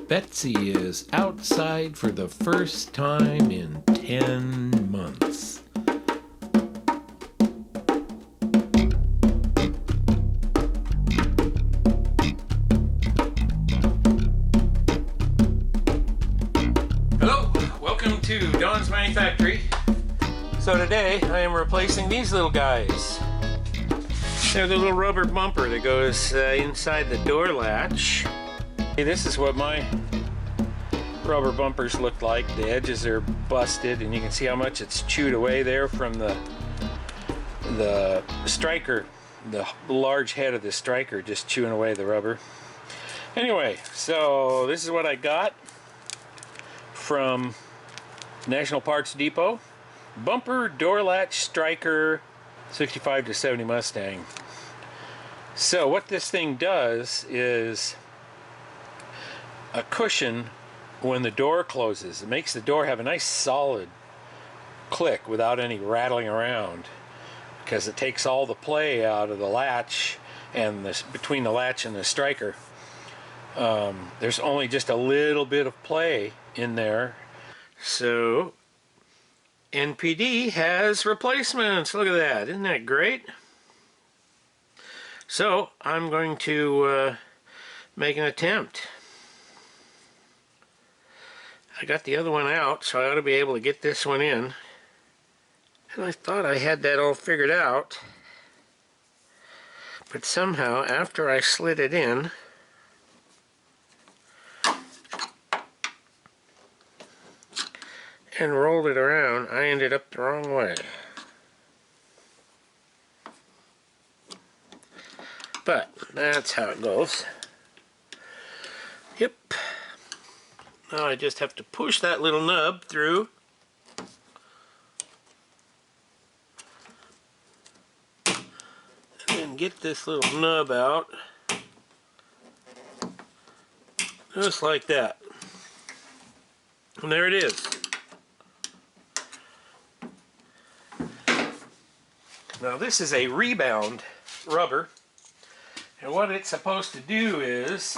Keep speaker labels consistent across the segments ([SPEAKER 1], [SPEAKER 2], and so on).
[SPEAKER 1] Betsy is outside for the first time in 10 months. Hello, welcome to Don's Manufactory. So today I am replacing these little guys. They're the little rubber bumper that goes inside the door latch. This is what my rubber bumpers look like. The edges are busted and you can see how much it's chewed away there from the striker, the large head of the striker just chewing away the rubber. Anyway, so this is what I got from National Parts Depot. Bumper door latch striker 65 to 70 Mustang. So what this thing does is a cushion when the door closes. It makes the door have a nice solid click without any rattling around, because it takes all the play out of the latch and between the latch and the striker. There's only just a little bit of play in there. So NPD has replacements. Look at that. Isn't that great? So I'm going to make an attempt. I got the other one out, so I ought to be able to get this one in. And I thought I had that all figured out. But somehow, after I slid it in, and rolled it around, I ended up the wrong way. But that's how it goes. Yep. Now I just have to push that little nub through. And then get this little nub out. Just like that. And there it is. Now this is a rebound rubber, and what it's supposed to do is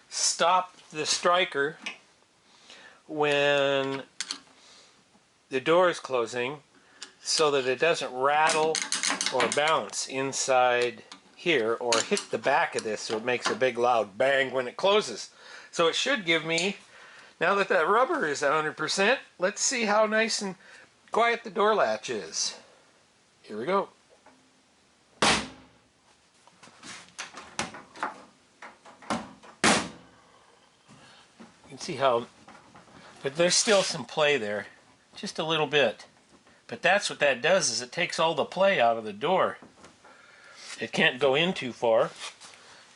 [SPEAKER 1] stop the striker when the door is closing so that it doesn't rattle or bounce inside here or hit the back of this so it makes a big loud bang when it closes. So it should give me, now that that rubber is 100%, let's see how nice and quiet the door latch is. Here we go. You can see how, but there's still some play there, just a little bit. But that's what that does, is it takes all the play out of the door. It can't go in too far,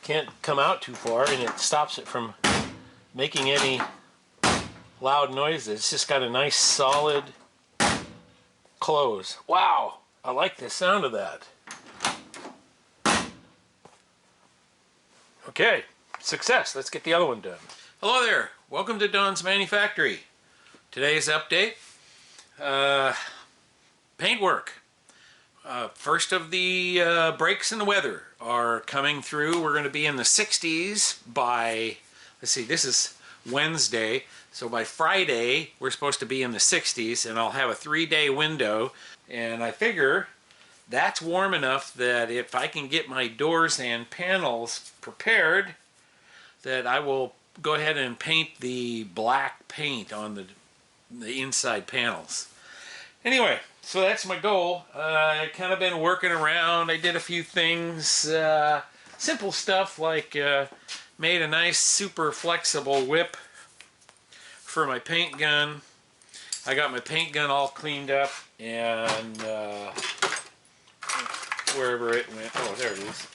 [SPEAKER 1] can't come out too far, and it stops it from making any loud noises. It's just got a nice solid close. Wow! I like the sound of that. Okay, success. Let's get the other one done. Hello there. Welcome to Don's Manufactory. Today's update, paint work. First of the breaks in the weather are coming through. We're going to be in the 60s by, let's see, this is Wednesday. So by Friday, we're supposed to be in the 60s, and I'll have a 3-day window. And I figure that's warm enough that if I can get my doors and panels prepared, that I will go ahead and paint the black paint on the inside panels. Anyway, so that's my goal. I've kind of been working around. I did a few things, simple stuff like made a nice super flexible whip for my paint gun. I got my paint gun all cleaned up, and wherever it went, oh, there it is.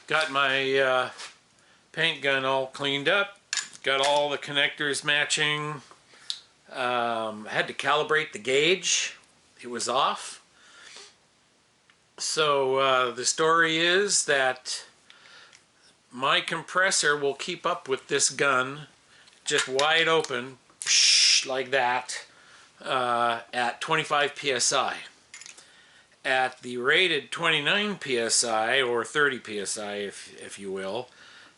[SPEAKER 1] Got my paint gun all cleaned up, got all the connectors matching. Had to calibrate the gauge, it was off. So the story is that my compressor will keep up with this gun just wide open, like that, at 25 psi. At the rated 29 psi, or 30 psi if you will,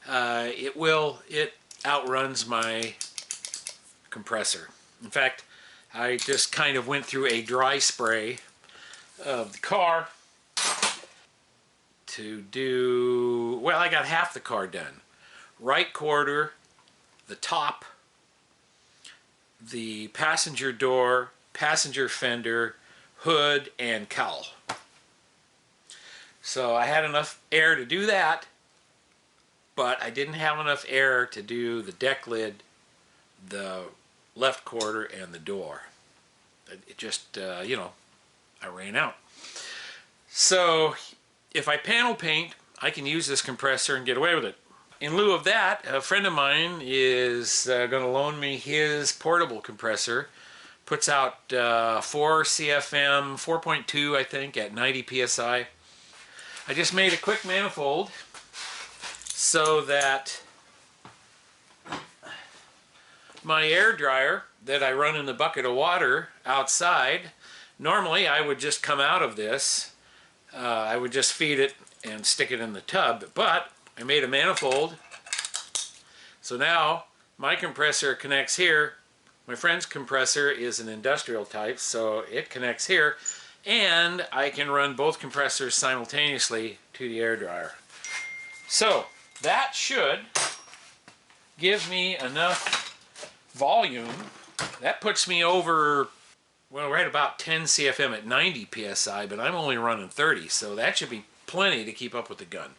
[SPEAKER 1] it outruns my compressor. In fact, I just kind of went through a dry spray of the car to do, well, I got half the car done. Right quarter, the top, the passenger door, passenger fender, hood, and cowl. So I had enough air to do that, but I didn't have enough air to do the deck lid, the left quarter, and the door. It just, I ran out. So if I panel paint, I can use this compressor and get away with it. In lieu of that, a friend of mine is going to loan me his portable compressor. Puts out 4 CFM, 4.2 I think, at 90 psi. I just made a quick manifold so that my air dryer that I run in the bucket of water outside, normally I would just come out of this. I would just feed it and stick it in the tub, but I made a manifold. So now my compressor connects here. My friend's compressor is an industrial type, so it connects here, and I can run both compressors simultaneously to the air dryer. So that should give me enough volume. That puts me over, well, right about 10 CFM at 90 psi, but I'm only running 30, so that should be plenty to keep up with the gun.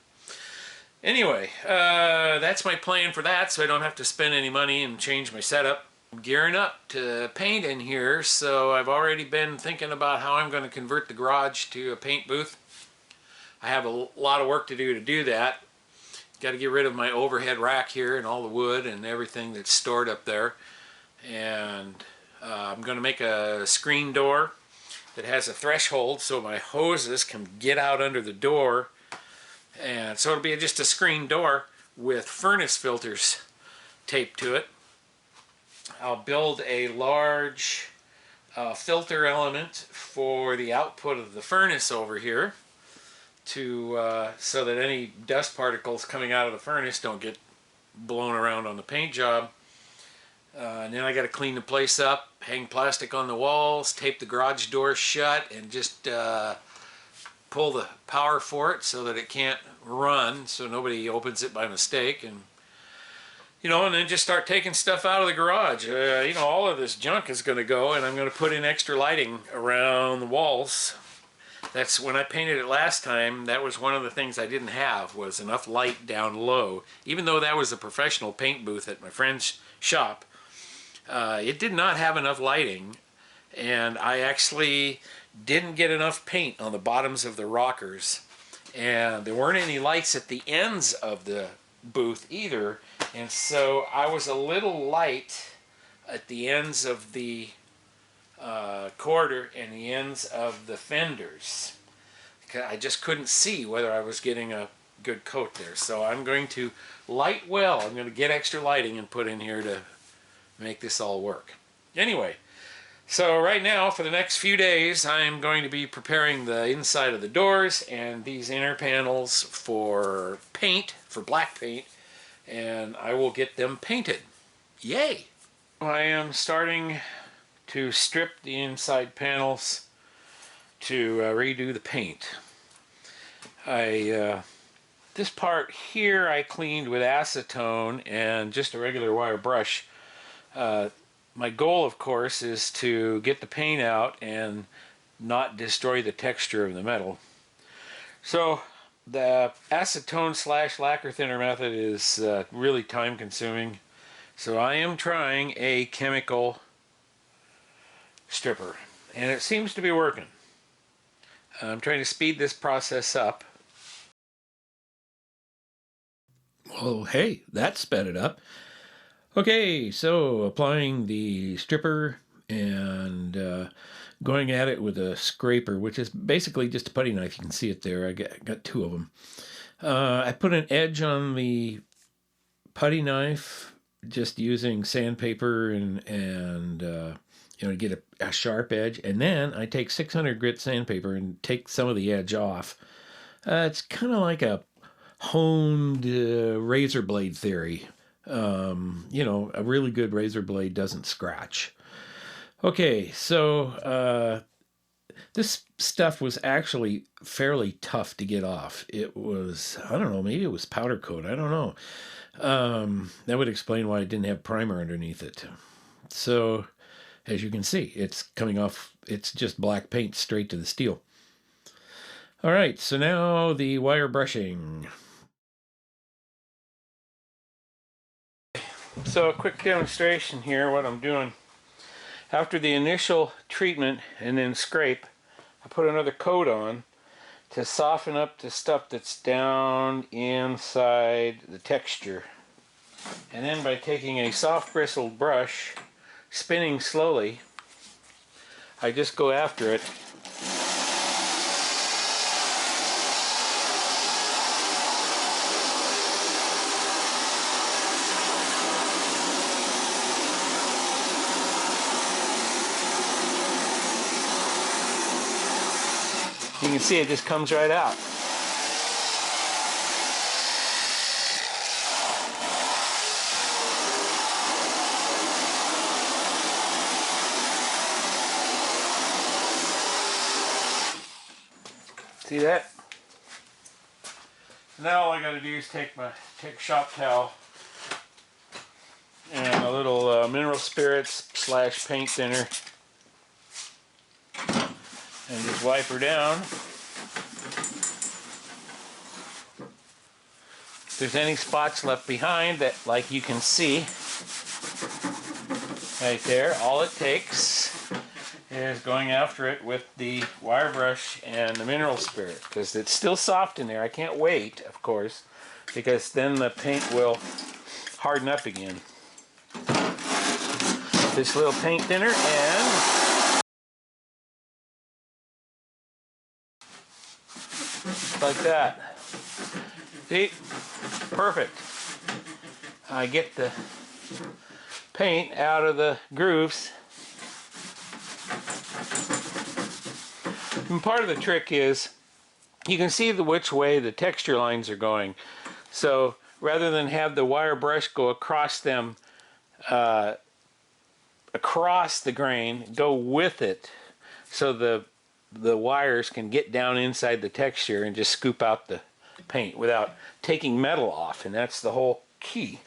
[SPEAKER 1] Anyway, that's my plan for that, so I don't have to spend any money and change my setup. I'm gearing up to paint in here, so I've already been thinking about how I'm going to convert the garage to a paint booth. I have a lot of work to do that. Got to get rid of my overhead rack here and all the wood and everything that's stored up there. And I'm going to make a screen door that has a threshold so my hoses can get out under the door. And so it'll be just a screen door with furnace filters taped to it. I'll build a large filter element for the output of the furnace over here to so that any dust particles coming out of the furnace don't get blown around on the paint job. And then I got to clean the place up, hang plastic on the walls, tape the garage door shut, and just pull the power for it so that it can't run, so nobody opens it by mistake. And and then just start taking stuff out of the garage. All of this junk is going to go, and I'm going to put in extra lighting around the walls. That's when I painted it last time. That was one of the things I didn't have, was enough light down low. Even though that was a professional paint booth at my friend's shop, it did not have enough lighting, and I actually didn't get enough paint on the bottoms of the rockers, and there weren't any lights at the ends of the booth either, and so I was a little light at the ends of the quarter and the ends of the fenders. I just couldn't see whether I was getting a good coat there, so I'm going to light well. I'm going to get extra lighting and put in here to make this all work. Anyway, so right now for the next few days I'm going to be preparing the inside of the doors and these inner panels for paint, for black paint, and I will get them painted. Yay! I am starting to strip the inside panels to redo the paint. This part here I cleaned with acetone and just a regular wire brush. My goal, of course, is to get the paint out and not destroy the texture of the metal. So the acetone / lacquer thinner method is really time consuming. So I am trying a chemical stripper, and it seems to be working. I'm trying to speed this process up. Well, hey, that sped it up. Okay, so applying the stripper and going at it with a scraper, which is basically just a putty knife. You can see it there. I got 2 of them. I put an edge on the putty knife just using sandpaper and to get a sharp edge. And then I take 600 grit sandpaper and take some of the edge off. It's kind of like a
[SPEAKER 2] honed razor blade theory. A really good razor blade doesn't scratch. Okay, so this stuff was actually fairly tough to get off. It was, I don't know, maybe it was powder coat. I don't know. That would explain why it didn't have primer underneath it. So, as you can see, it's coming off, it's just black paint straight to the steel. All right, so now the wire brushing. So a quick demonstration here, what I'm doing. After the initial treatment and then scrape, I put another coat on to soften up the stuff that's down inside the texture. And then by taking a soft bristled brush, spinning slowly, I just go after it. You can see it just comes right out. See that? Now all I got to do is take a shop towel and a little mineral spirits / paint thinner and just wipe her down. If there's any spots left behind that, like you can see right there, all it takes is going after it with the wire brush and the mineral spirit, because it's still soft in there. I can't wait, of course, because then the paint will harden up again. This little paint thinner and like that. See? Perfect. I get the paint out of the grooves. And part of the trick is you can see which way the texture lines are going. So rather than have the wire brush go across them, across the grain, go with it so the wires can get down inside the texture and just scoop out the paint without taking metal off, and that's the whole key.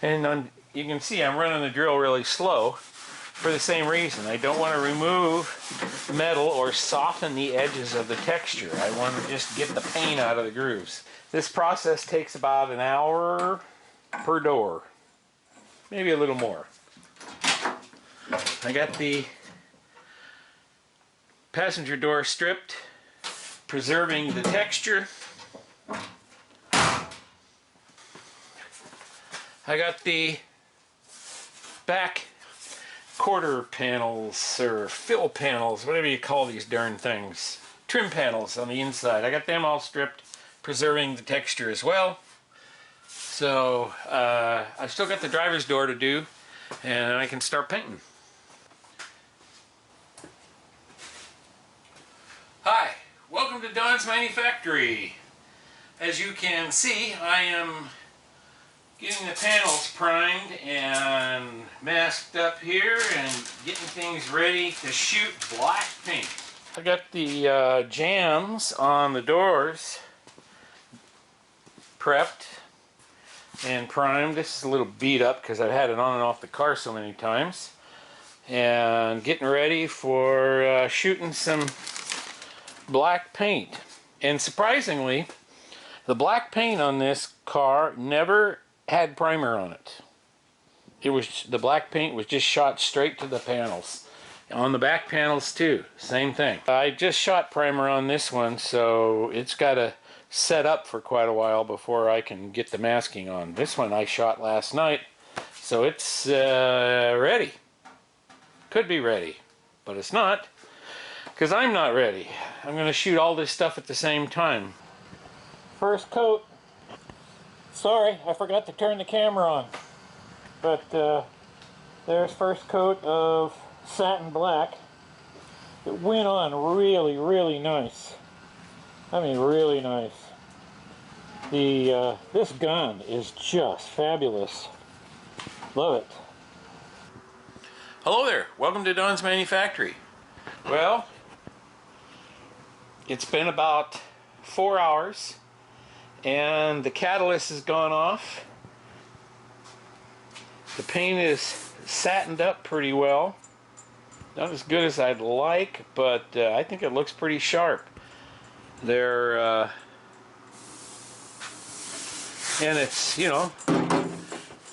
[SPEAKER 2] And you can see I'm running the drill really slow for the same reason. I don't want to remove metal or soften the edges of the texture. I want to just get the paint out of the grooves. This process takes about an hour per door, maybe a little more. I got the passenger door stripped, preserving the texture. I got the back quarter panels or fill panels, whatever you call these darn things, trim panels on the inside. I got them all stripped, preserving the texture as well. So I've still got the driver's door to do, and I can start painting. Hi, welcome to Don's Manufactory. As you can see, I am getting the panels primed and masked up here and getting things ready to shoot black paint. I got the jambs on the doors prepped and primed. This is a little beat up because I've had it on and off the car so many times. And getting ready for shooting some black paint. And surprisingly, the black paint on this car never had primer on it. The black paint was just shot straight to the panels. On the back panels too, same thing. I just shot primer on this one, so it's got to set up for quite a while before I can get the masking on. This one I shot last night, so it's ready. Could be ready, but it's not, because I'm not ready. I'm going to shoot all this stuff at the same time. First coat. Sorry, I forgot to turn the camera on. But there's first coat of satin black. It went on really, really nice. I mean, really nice. This gun is just fabulous. Love it.
[SPEAKER 1] Hello there. Welcome to Don's Manufactory. Well, it's been about 4 hours and the catalyst has gone off. The paint is satined up pretty well. Not as good as I'd like, but I think it looks pretty sharp. And it's, you know,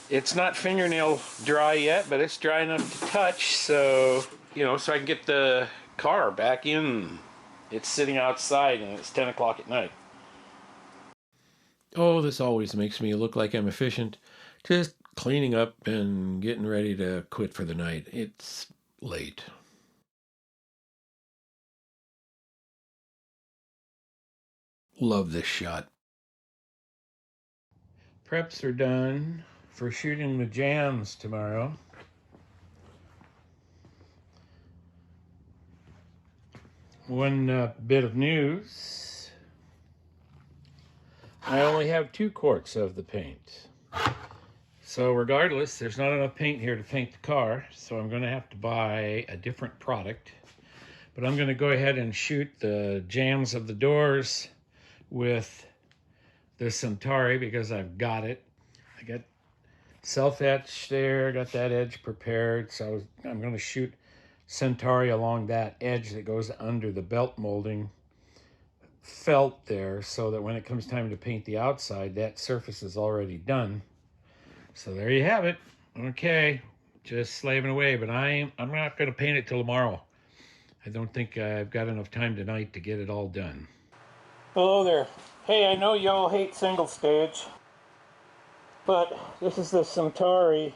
[SPEAKER 1] it's not fingernail dry yet, but it's dry enough to touch, so, you know, so I can get the car back in. It's sitting outside and it's 10 o'clock at night. Oh, this always makes me look like I'm efficient. Just cleaning up and getting ready to quit for the night. It's late. Love this shot. Preps are done for shooting the jams tomorrow. One bit of news. I only have 2 quarts of the paint. So regardless, there's not enough paint here to paint the car, so I'm going to have to buy a different product. But I'm going to go ahead and shoot the jams of the doors with the Centauri because I've got it. I got self-etch there, got that edge prepared, so I'm going to shoot Centauri along that edge that goes under the belt molding felt there, so that when it comes time to paint the outside, that surface is already done. So there you have it. Okay, just slaving away, but I'm not going to paint it till tomorrow. I don't think I've got enough time tonight to get it all done. Hello there. Hey, I know y'all hate single stage, but this is the Centauri.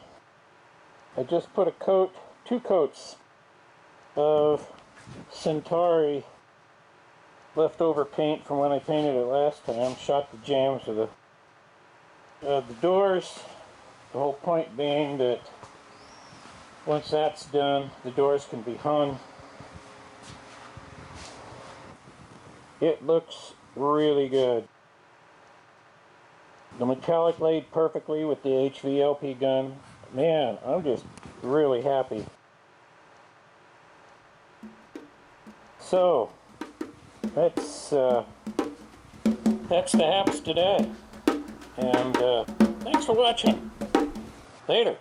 [SPEAKER 1] I just put 2 coats of Centauri leftover paint from when I painted it last time. Shot the jams of the doors. The whole point being that once that's done, the doors can be hung. It looks really good. The metallic laid perfectly with the HVLP gun. Man, I'm just really happy. So, that's the haps today. And thanks for watching. Later.